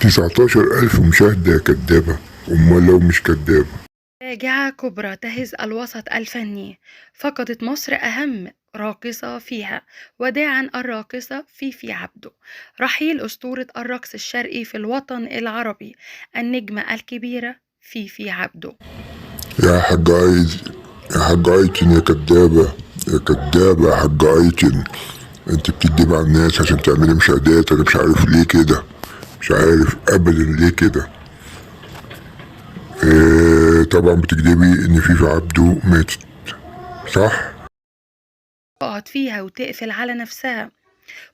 19,000 مشاهدة يا كدابة. أمال لو مش كدابة؟ فاجعة كبرى تهز الوسط الفني. فقدت مصر أهم راقصة فيها وداعا الراقصة فيفي عبده. رحيل أسطورة الرقص الشرقي في الوطن العربي النجمة الكبيرة فيفي عبده. يا حاج يا حاج أيتن يا كدابة، يا كدابة يا حاج أيتن. انت بتكدبي على الناس عشان تعملي مشاهدات. انا مش عارف ليه كده، مش عارف ابدا ليه كده. طبعا بتكدبي ان فيفي عبده ماتت، صح؟ تقعد فيها وتقفل على نفسها،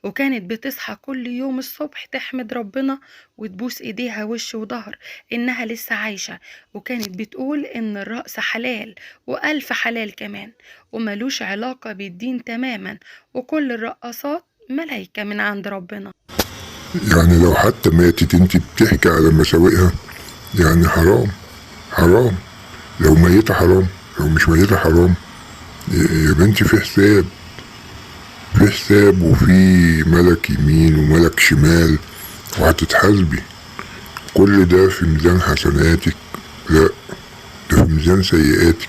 وكانت بتصحى كل يوم الصبح تحمد ربنا وتبوس ايديها وش وظهر انها لسه عايشة، وكانت بتقول ان الرقص حلال والف حلال كمان وملوش علاقة بالدين تماما، وكل الرقصات ملايكة من عند ربنا. يعني لو حتى ماتت انت بتحكي على مساوئها؟ يعني حرام، حرام. لو ميتة حرام، لو مش ميتة حرام. يا بنتي في حساب، في حساب وفي ملك يمين وملك شمال، وهتتحاسبي. كل ده في ميزان حسناتك؟ لا، ده في ميزان سيئاتك.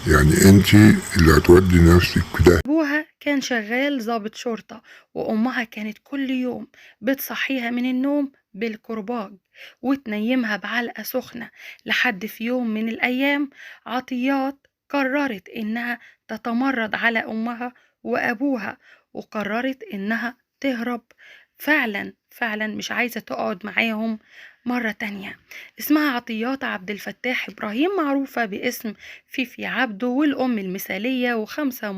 يعني انتي اللي هتودي نفسك في ده. أبوها كان شغال ضابط شرطة، وأمها كانت كل يوم بتصحيها من النوم بالكرباج وتنيمها بعلقة سخنة، لحد في يوم من الأيام عطيات قررت إنها تتمرد على أمها وأبوها، وقررت إنها تهرب. فعلا فعلا مش عايزة تقعد معاهم مرة تانية. اسمها عطيات عبد الفتاح إبراهيم، معروفة باسم فيفي عبده، والأم المثالية، وخمسة